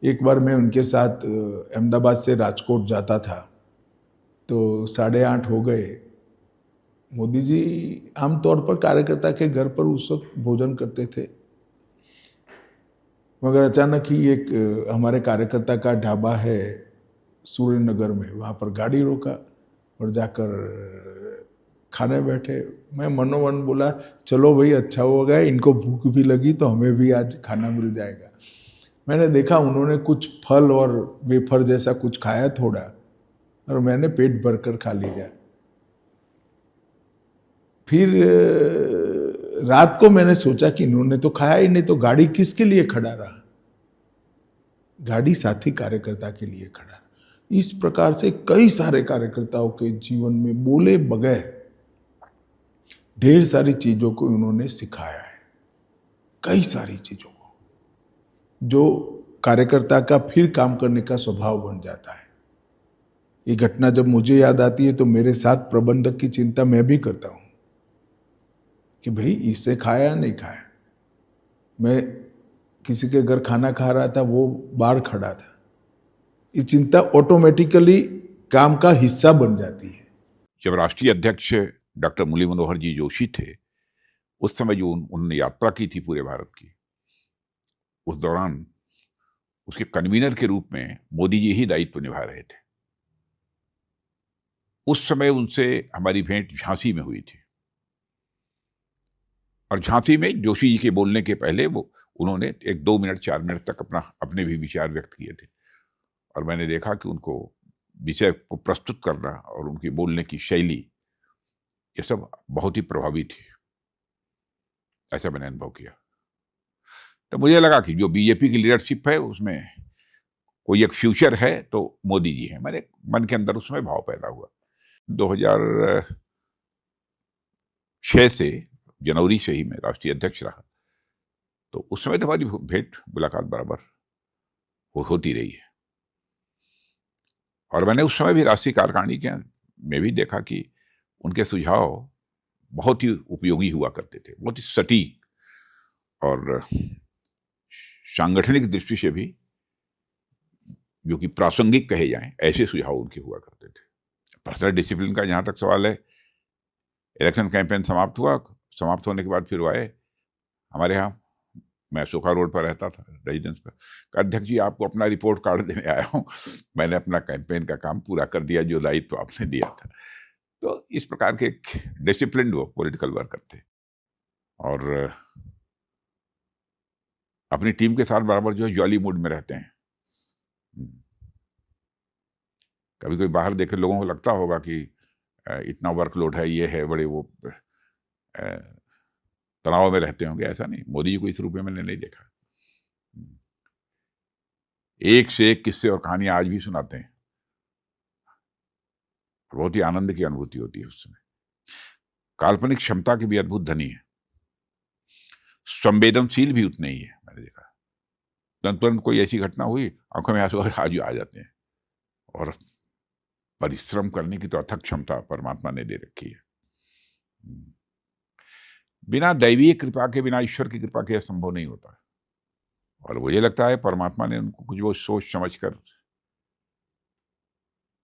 एक बार मैं उनके साथ अहमदाबाद से राजकोट जाता था, तो 8:30 हो गए। मोदी जी आमतौर पर कार्यकर्ता के घर पर उस वक्त भोजन करते थे, मगर अचानक ही एक हमारे कार्यकर्ता का ढाबा है सूर्य नगर में, वहाँ पर गाड़ी रोका और जाकर खाने बैठे। मैं मनोमन बोला, चलो भाई अच्छा हो गया, इनको भूख भी लगी तो हमें भी आज खाना मिल जाएगा। मैंने देखा उन्होंने कुछ फल और वेफर जैसा कुछ खाया थोड़ा, और मैंने पेट भरकर खा लिया। फिर रात को मैंने सोचा कि इन्होंने तो खाया ही नहीं, तो गाड़ी किसके लिए खड़ा रहा? गाड़ी साथी कार्यकर्ता के लिए खड़ा। इस प्रकार से कई सारे कार्यकर्ताओं के जीवन में बोले बगैर ढेर सारी चीजों को उन्होंने सिखाया है, कई सारी चीजों को, जो कार्यकर्ता का फिर काम करने का स्वभाव बन जाता है। ये घटना जब मुझे याद आती है तो मेरे साथ प्रबंधक की चिंता मैं भी करता हूं कि भाई इससे खाया या नहीं खाया। मैं किसी के घर खाना खा रहा था, वो बाहर खड़ा था। ये चिंता ऑटोमेटिकली काम का हिस्सा बन जाती है। जब राष्ट्रीय अध्यक्ष डॉक्टर मुरली मनोहर जी जोशी थे, उस समय जो उन्होंने यात्रा की थी पूरे भारत की, उस दौरान उसके कन्वीनर के रूप में मोदी जी ही दायित्व निभा रहे थे। उस समय उनसे हमारी भेंट झांसी में हुई थी, और झांसी में जोशी जी के बोलने के पहले उन्होंने 1-2 मिनट 4 मिनट तक अपने भी विचार व्यक्त किए थे, और मैंने देखा कि उनको विषय को प्रस्तुत करना और उनकी बोलने की शैली, ये सब बहुत ही प्रभावी थी। ऐसा मैंने अनुभव किया। तो मुझे लगा कि जो बीजेपी की लीडरशिप है उसमें कोई एक फ्यूचर है तो मोदी जी हैं। मेरे मन के अंदर उसमें भाव पैदा हुआ। 2006 से जनवरी से ही मैं राष्ट्रीय अध्यक्ष रहा, तो उस समय तो हमारी भेंट मुलाकात बराबर होती रही है। और मैंने उस समय भी राष्ट्रीय कार्यकारिणी में भी देखा कि उनके सुझाव बहुत ही उपयोगी हुआ करते थे, बहुत ही सटीक, और सांगठनिक दृष्टि से भी जो कि प्रासंगिक कहे जाएं, ऐसे सुझाव उनके हुआ करते थे। पर्सनल डिसिप्लिन का जहां तक सवाल है, इलेक्शन कैंपेन समाप्त होने के बाद फिर वो आए हमारे यहाँ। मैं सोखा रोड पर रहता था, रेजिडेंस पर। अध्यक्ष जी, आपको अपना रिपोर्ट कार्ड देने आया हूँ। मैंने अपना कैंपेन का काम पूरा कर दिया जो दायित्व आपने दिया था। तो इस प्रकार के डिसिप्लिन वो पॉलिटिकल वर्कर थे, और अपनी टीम के साथ बराबर जो है जॉली मूड में रहते हैं। कभी कोई बाहर देखे लोगों को लगता होगा कि इतना वर्कलोड है, ये है, बड़े वो तनाव में रहते होंगे। ऐसा नहीं, मोदी जी को इस रूप में मैंने नहीं देखा। एक से एक किस्से और कहानियां आज भी सुनाते हैं, बहुत ही आनंद की अनुभूति होती है उस समय। काल्पनिक क्षमता की भी अद्भुत धनी है, संवेदनशील भी उतने ही है। मैंने देखा तुरंत कोई ऐसी घटना हुई, आंखों में आंसू आज आ जाते हैं। और परिश्रम करने की तो अथक क्षमता परमात्मा ने दे रखी है। बिना दैवीय कृपा के, बिना ईश्वर की कृपा के संभव नहीं होता। और मुझे लगता है परमात्मा ने उनको कुछ वो सोच समझ कर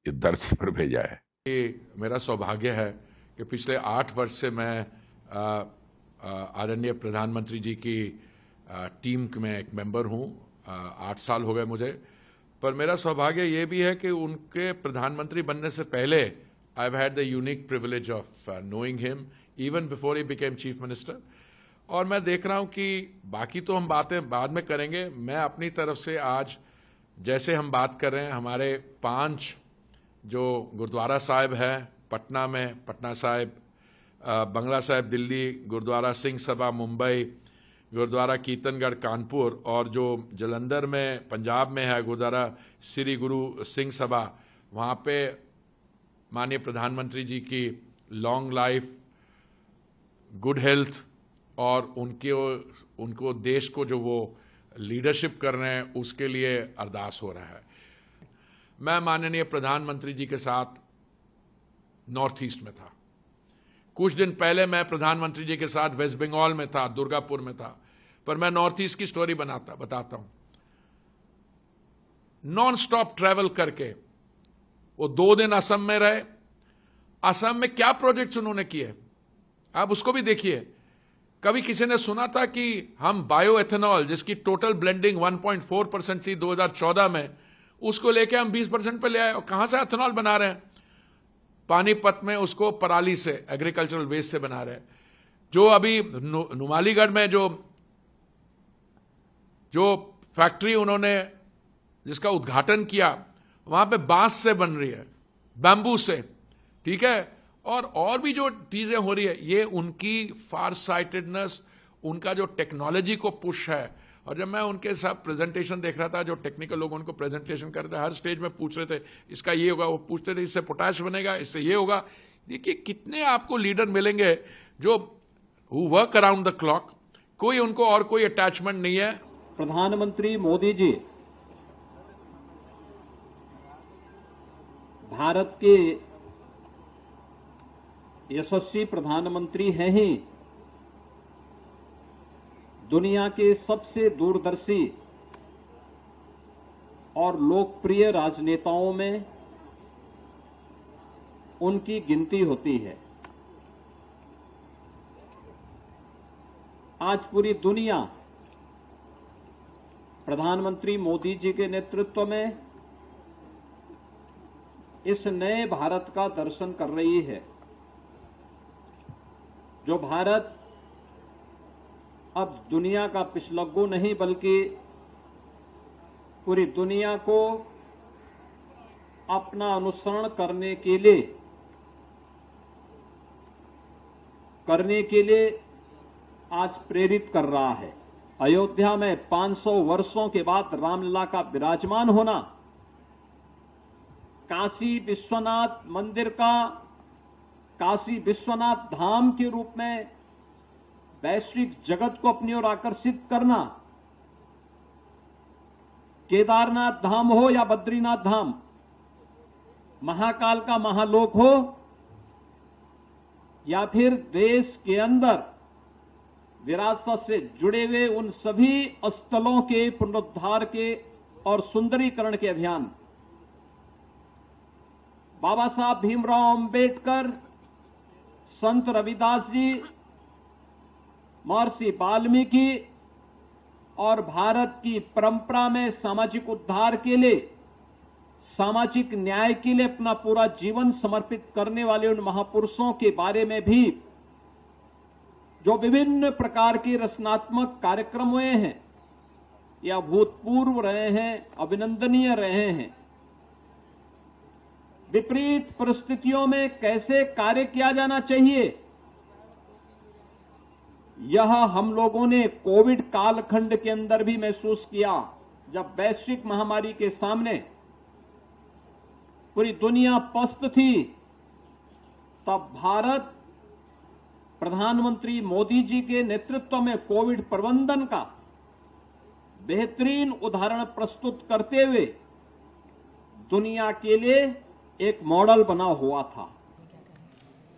इस धरती पर भेजा है। मेरा सौभाग्य है कि पिछले 8 वर्ष से मैं आदरणीय प्रधानमंत्री जी की टीम में एक मेंबर हूं। 8 साल हो गए मुझे। पर मेरा सौभाग्य ये भी है कि उनके प्रधानमंत्री बनने से पहले I have had the unique privilege of knowing him even before he became chief minister. और मैं देख रहा हूं कि बाकी तो हम बातें बाद में करेंगे। मैं अपनी तरफ से आज जैसे हम बात कर रहे हैं, हमारे 5 जो गुरुद्वारा साहिब है पटना में, पटना साहिब, बंगला साहिब दिल्ली, गुरुद्वारा सिंह सभा मुंबई, गुरुद्वारा कीर्तनगढ़ कानपुर, और जो जलंधर में पंजाब में है गुरुद्वारा श्री गुरु सिंह सभा, वहाँ पे माननीय प्रधानमंत्री जी की लॉन्ग लाइफ, गुड हेल्थ और उनको देश को जो वो लीडरशिप कर रहे हैं उसके लिए अरदास हो रहा है। मैं माननीय प्रधानमंत्री जी के साथ नॉर्थ ईस्ट में था। कुछ दिन पहले मैं प्रधानमंत्री जी के साथ वेस्ट बंगाल में था, दुर्गापुर में था। पर मैं नॉर्थ ईस्ट की स्टोरी बताता हूं। नॉन स्टॉप ट्रैवल करके वो 2 दिन असम में रहे। असम में क्या प्रोजेक्ट्स उन्होंने किए आप उसको भी देखिए। कभी किसी ने सुना था कि हम बायो एथेनॉल जिसकी टोटल ब्लेंडिंग 1.4% थी 2014 में, उसको लेके हम 20% पे ले आए। और कहां से एथेनॉल बना रहे हैं? पानीपत में उसको पराली से, एग्रीकल्चरल वेस्ट से बना रहे हैं। जो अभी नुमालीगढ़ में जो फैक्ट्री उन्होंने जिसका उद्घाटन किया, वहां पे बांस से बन रही है, बैम्बू से, ठीक है। और भी जो चीजें हो रही है, ये उनकी फार साइटेडनेस, उनका जो टेक्नोलॉजी को पुश है। और जब मैं उनके साथ प्रेजेंटेशन देख रहा था, जो टेक्निकल लोग उनको प्रेजेंटेशन कर रहे थे, हर स्टेज में पूछ रहे थे इसका ये होगा, वो पूछते थे इससे पोटैश बनेगा, इससे ये होगा। देखिए कितने आपको लीडर मिलेंगे जो who work around the clock, कोई उनको और कोई अटैचमेंट नहीं है। प्रधानमंत्री मोदी जी भारत के यशस्वी प्रधानमंत्री हैं ही, दुनिया के सबसे दूरदर्शी और लोकप्रिय राजनेताओं में उनकी गिनती होती है। आज पूरी दुनिया प्रधानमंत्री मोदी जी के नेतृत्व में इस नए भारत का दर्शन कर रही है, जो भारत अब दुनिया का पिछलग्गू नहीं बल्कि पूरी दुनिया को अपना अनुसरण करने के लिए आज प्रेरित कर रहा है। अयोध्या में 500 वर्षों के बाद रामलला का विराजमान होना, काशी विश्वनाथ मंदिर का काशी विश्वनाथ धाम के रूप में वैश्विक जगत को अपनी ओर आकर्षित करना, केदारनाथ धाम हो या बद्रीनाथ धाम, महाकाल का महालोक हो या फिर देश के अंदर विरासत से जुड़े हुए उन सभी स्थलों के पुनरुद्धार के और सुंदरीकरण के अभियान, बाबा साहब भीमराव अंबेडकर, संत रविदास जी, महर्षि वाल्मीकि और भारत की परंपरा में सामाजिक उद्धार के लिए, सामाजिक न्याय के लिए अपना पूरा जीवन समर्पित करने वाले उन महापुरुषों के बारे में भी जो विभिन्न प्रकार के रचनात्मक कार्यक्रम हुए हैं या भूतपूर्व रहे हैं, अभिनंदनीय रहे हैं। विपरीत परिस्थितियों में कैसे कार्य किया जाना चाहिए, यह हम लोगों ने कोविड कालखंड के अंदर भी महसूस किया। जब वैश्विक महामारी के सामने पूरी दुनिया पस्त थी, तब भारत प्रधानमंत्री मोदी जी के नेतृत्व में कोविड प्रबंधन का बेहतरीन उदाहरण प्रस्तुत करते हुए दुनिया के लिए एक मॉडल बना हुआ था।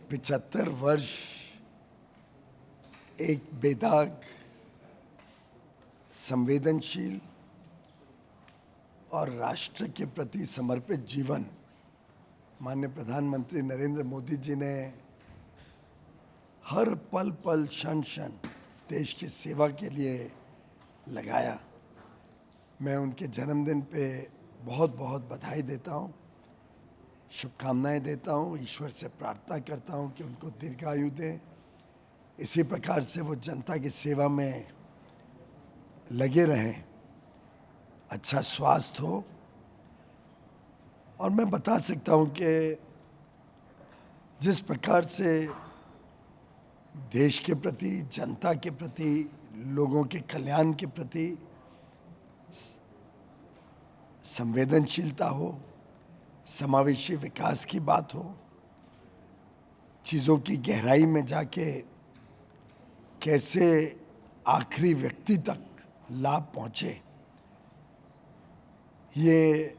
75 वर्ष एक बेदाग, संवेदनशील और राष्ट्र के प्रति समर्पित जीवन माननीय प्रधानमंत्री नरेंद्र मोदी जी ने हर पल पल क्षण क्षण देश की सेवा के लिए लगाया। मैं उनके जन्मदिन पे बहुत बहुत बधाई देता हूँ, शुभकामनाएं देता हूँ, ईश्वर से प्रार्थना करता हूँ कि उनको दीर्घायु दें। इसी प्रकार से वो जनता की सेवा में लगे रहें, अच्छा स्वास्थ्य हो। और मैं बता सकता हूँ कि जिस प्रकार से देश के प्रति, जनता के प्रति, लोगों के कल्याण के प्रति संवेदनशीलता हो, समावेशी विकास की बात हो, चीज़ों की गहराई में जाके कैसे आखिरी व्यक्ति तक लाभ पहुँचे, ये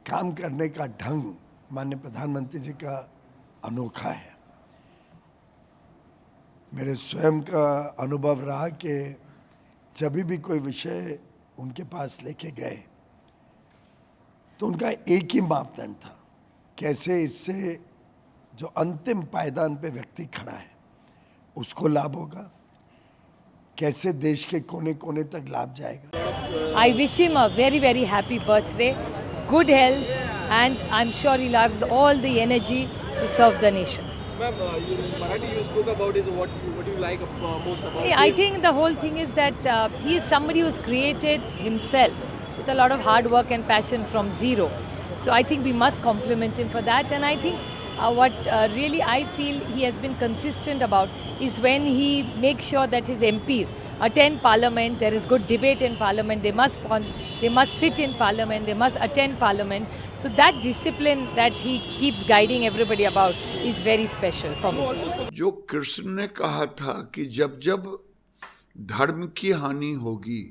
काम करने का ढंग माननीय प्रधानमंत्री जी का अनोखा है। मेरे स्वयं का अनुभव रहा कि जब भी कोई विषय उनके पास लेके गए तो उनका एक ही मापदंड था, कैसे इससे जो अंतिम पायदान पे व्यक्ति खड़ा है उसको लाभ होगा, कैसे देश के कोने कोने तक लाभ जाएगा। I wish him a very, very happy birthday, good health, and I'm sure he'll have all the energy to serve the nation. Ma'am, Marathi you spoke about it. What do you like most about I him? think the whole thing is that he is somebody who's created himself with a lot of hard work and passion from zero. So I think we must compliment him for that. And I think what really I feel he has been consistent about is when he makes sure that his MPs attend Parliament. There is good debate in Parliament. They must sit in Parliament. They must attend Parliament. So that discipline that he keeps guiding everybody about is very special for me. जो कृष्ण ने कहा था कि जब जब धर्म की हानि होगी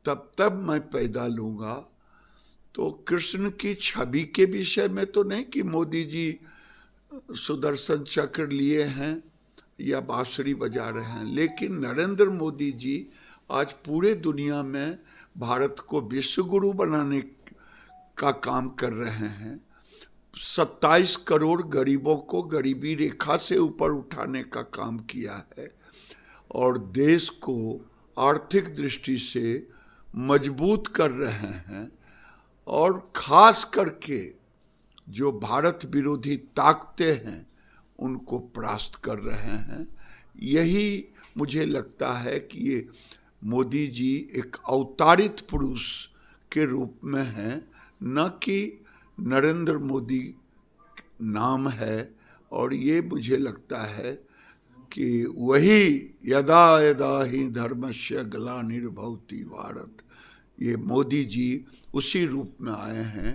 तब तब मैं पैदा लूंगा, तो कृष्ण की छवि के विषय में तो नहीं कि मोदी जी सुदर्शन चक्र लिए हैं या बांसुरी बजा रहे हैं, लेकिन नरेंद्र मोदी जी आज पूरे दुनिया में भारत को विश्व गुरु बनाने का काम कर रहे हैं। 27 करोड़ गरीबों को गरीबी रेखा से ऊपर उठाने का काम किया है और देश को आर्थिक दृष्टि से मजबूत कर रहे हैं, और खास करके जो भारत विरोधी ताकतें हैं उनको परास्त कर रहे हैं। यही मुझे लगता है कि ये मोदी जी एक अवतारित पुरुष के रूप में हैं, न कि नरेंद्र मोदी नाम है। और ये मुझे लगता है कि वही यदा यदा ही धर्मस्य ग्लानिर्भवति भारत, ये मोदी जी उसी रूप में आए हैं।